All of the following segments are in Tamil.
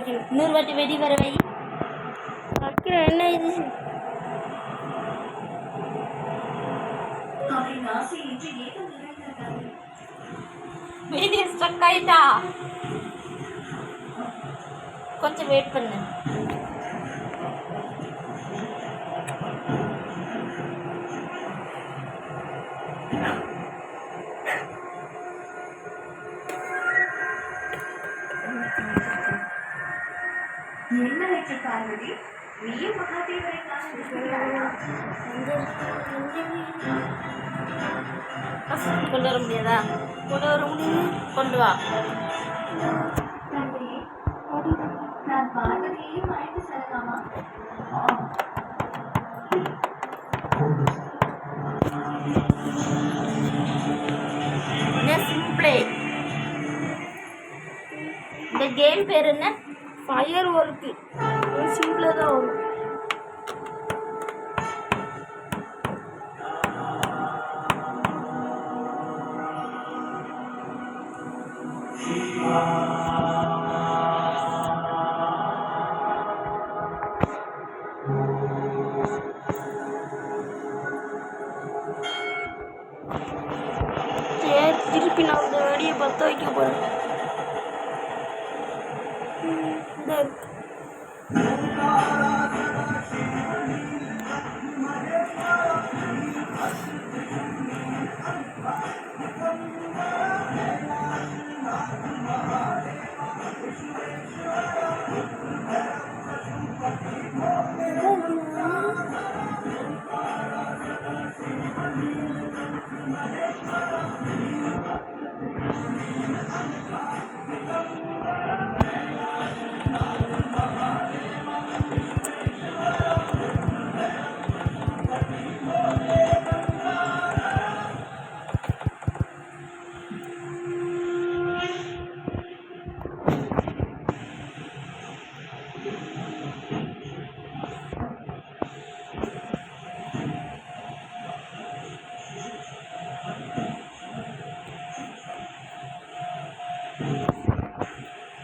வைக்கணும். இன்னொரு வாட்டி வெடி வர வை. வைக்கிறேன். என்ன இது? வீடியோ ஸ்ட்ரக் ஆயிட்டா. கொஞ்சம் வெயிட் பண்ணு. என்ன வச்சு பார்வதி, நீயும் மகாதேவரை கொண்டு வர முடியாதா? கொண்டு வர முடியும். கொண்டு வா. நான் பார்வதியையும் அழைத்து செல்லலாமா? சிம்பிளே. இந்த கேம் பேர் என்ன? Fire work. சிம்பிளாக தான் வரும். திருப்பி நான் அந்த வெடியை பற்ற வைக்க போகிறேன்.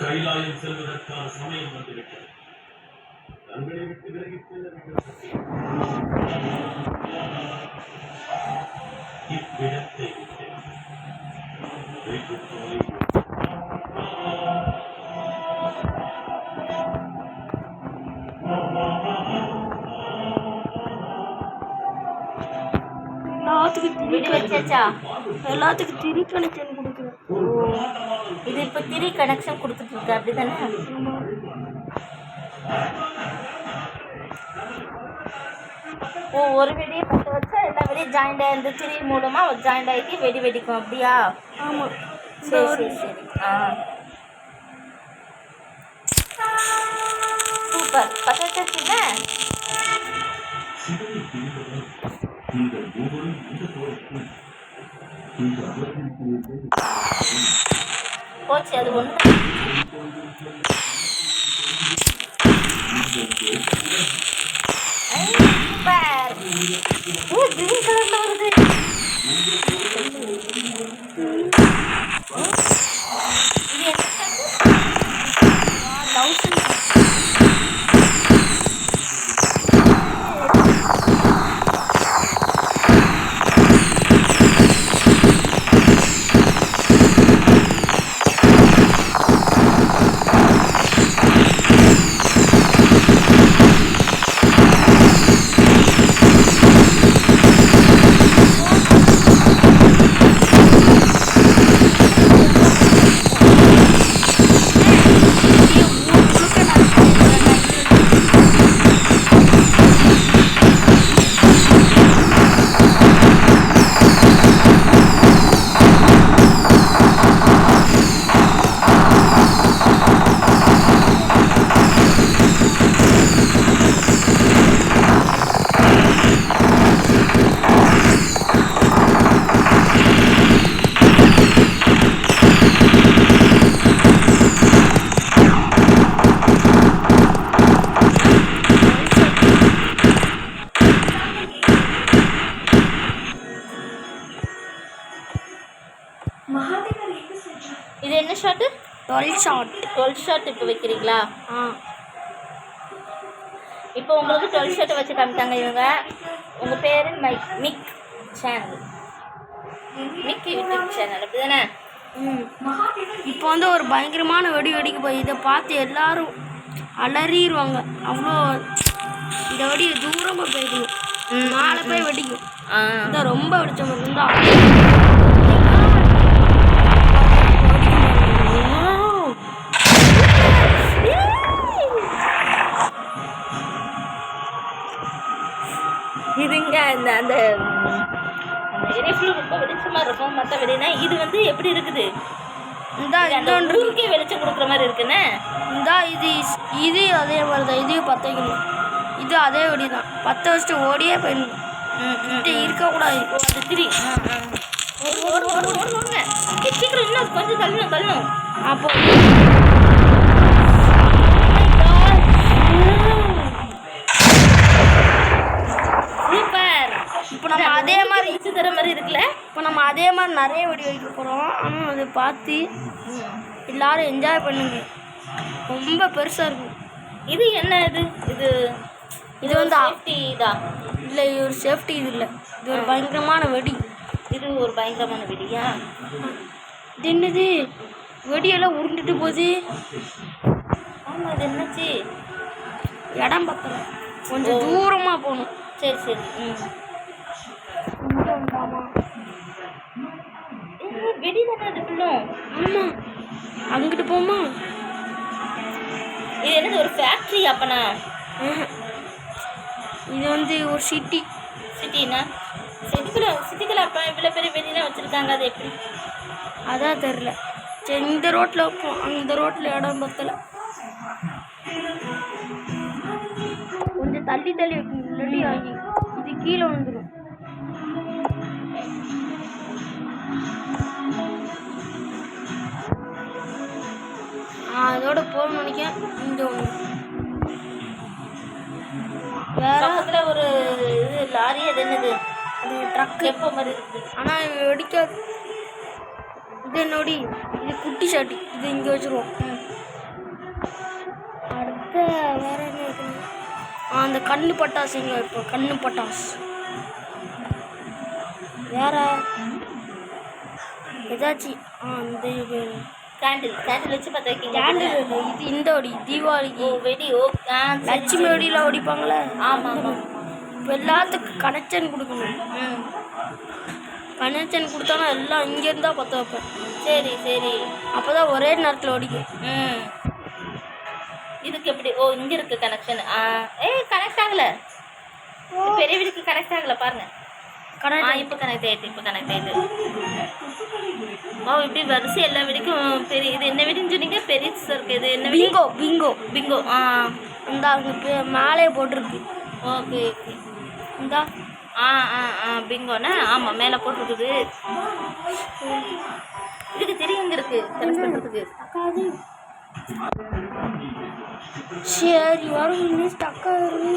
கைலாயம் செல்வதற்கான சமயம் வந்துவிட்டது. தங்களை விட்டு விலகி செல்ல இவ்விடத்தை எல்லாத்துக்கும் திரி கனெக்ஷன் கொடுக்குறேன். இது இப்போ திரி கனெக்ஷன் கொடுத்துட்டு இருக்கு, அப்படிதானே? ஓ, ஒரு வெடியை பற்ற வச்சா எல்லா வெடியும் ஜாயிண்ட் ஆகி இந்த திரி மூலமாக ஜாயிண்ட் ஆகி வெடி வெடிக்கும், அப்படியா? ஆமாம். சரி சரி சரி. சூப்பர். பற்ற வச்சுங்க. போச்சு, அது ஒன்று. சூப்பர். ஓ, கிரீன் கலர்ல வருது. இது என்ன? 1000. 12 ஷாட் இப்போ வைக்கிறீங்களா? இப்போ உங்களுக்கு 12 ஷாட் வச்சு காமிட்டாங்க இவங்க. உங்கள் பேர் மிக் சேனல், மிக் யூடியூப் சேனல் அப்படிதானே? இப்போ வந்து ஒரு பயங்கரமான வெடிக்க போய் இதை பார்த்து எல்லாரும் அலறிடுவாங்க. அவ்வளோ இந்த வெடியை தூரமாக போய்க்கணும், மேலே போய் வெடிக்கும். இந்த ரொம்ப வெடிச்ச மாதிரி இருந்தா இதுங்க அந்த அந்த எரிஃபுல் ரொம்ப வெளிச்சமாக இருக்கும். மற்ற வெடினா இது வந்து எப்படி இருக்குது? அந்த ஊருக்கே வெளிச்சம் கொடுக்குற மாதிரி இருக்குண்ணே. இது அதே மாதிரி தான். இதையும் பற்ற வைக்கணும். இது அதே வெடி தான். பற்ற வச்சுட்டு ஓடியே போயிடணும். இருக்கக்கூடாது. அது திரி சீக்கிரம் இன்னும் கொஞ்சம் தள்ளணும். அப்போ சூப்பர். இப்போ நம்ம அதே மாதிரி தர மாதிரி இருக்குல்ல. இப்போ நம்ம அதே மாதிரி நிறைய வெடி வைக்க போகிறோம். ஆனால் அதை பார்த்து எல்லாரும் என்ஜாய் பண்ணுங்க. ரொம்ப பெருசாக இருக்கும். இது என்ன இது இது இது வந்து சேஃப்டி தான் இல்லை, இது ஒரு சேஃப்டி இது இல்லை. இது ஒரு பயங்கரமான வெடி. இது ஒரு பயங்கரமான வெடியா? இது என்னது? வெடியெல்லாம் உருண்டுட்டு போகுது. ஆமாம், இது என்னாச்சு? இடம் பத்தல, கொஞ்சம் தூரமாக போகணும். சரி. இங்கே உண்டாமா? வெடி தானே அது ஃபுல்லும்? ஆமாம், அங்கிட்டு போமா? இது என்னது, ஒரு ஃபேக்ட்ரி அப்பனா? இது வந்து ஒரு சிட்டினா சிட்டிக்குள்ள அப்போ இவ்வளோ பெரிய வெடிலாம் வச்சுருக்காங்க. அது எப்படி? அதான் தெரில. சரி, இந்த ரோட்டில் வைப்போம். அந்த ரோட்டில் இடம் பத்தலை. கொஞ்சம் தள்ளி வைக்கணும், இல்லாட்டி ஆகி இது கீழே வந்துடும். அதோட போகணும்னு நினைக்கிறேன். இந்த ஒன்று வேற பக்கத்தில் ஒரு இது லாரி, அது என்னது? அது ட்ரக் எப்போ மாதிரி இருக்குது. ஆனால் இது வெடிக்காது. இது என்னோடி, இது குட்டி சாட்டி. இது இங்கே வச்சுருவோம். அடுத்த வேற என்ன வைக்கணும்? அந்த கண்ணு பட்டாசு இங்கே வைப்போம். கண்ணு பட்டாசு வேற ஏதாச்சும் அந்த இது கேண்டில் வச்சு பற்ற வைக்கிங்க. கேண்டில் இல்லை, இது இந்த வெடி தீபாவளிக்கு வெடி. லட்சுமி வெடியில் வெடிப்பாங்களே. ஆமாம். இப்போ எல்லாத்துக்கும் கனெக்ஷன் கொடுக்கணும். கனெக்ஷன் கொடுத்தானா எல்லாம் இங்கேருந்தா பற்ற வைப்பேன். சரி. அப்போ தான் ஒரே நேரத்தில் வெடிக்கும். இதுக்கு எப்படி? இங்கே இருக்குது கனெக்ஷன். கனெக்ட் ஆகலை. பெரிய வீடுக்கு கனெக்ட் ஆகலை பாருங்க. இப்போ கனெக்ட் ஆகிட்டு. இப்படி வரிசை எல்லா வீடுக்கும் பெரிய. இது என்ன வீடுன்னு சொன்னீங்க? பெருசு இருக்குது. இது என்ன? பிங்கோ. இந்த அங்கே மேலே போட்டிருக்கு. ஓகே. இந்தா பிங்கோண்ணா. ஆமாம், மேலே போட்டிருக்குது. இதுக்கு தெரியும் இங்கே இருக்குது கனெக்ட் பண்ணுறதுக்கு. சரி, வரும். இன்னும் ஸ்டக்கா வருது.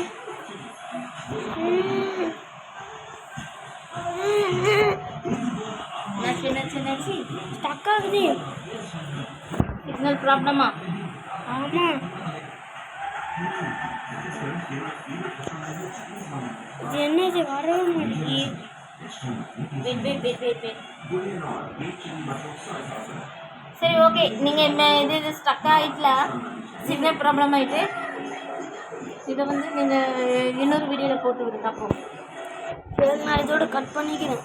என்னாச்சு? ஸ்டக் ஆகுது. சிக்னல் ப்ராப்ளமா? ஆமாம். இது என்னது, வரவே மாட்டேங்குது. வெயிட். சரி, ஓகே. நீங்கள் என்ன இது ஸ்டக் ஆகிட்டல, சிக்னல் ப்ராப்ளம் ஆகிட்டு. இதை வந்து நீங்கள் இன்னொரு வீடியோவில் போட்டு விடுங்க. அப்போ சரி, நான் இதோட கட் பண்ணிக்கிறேன்.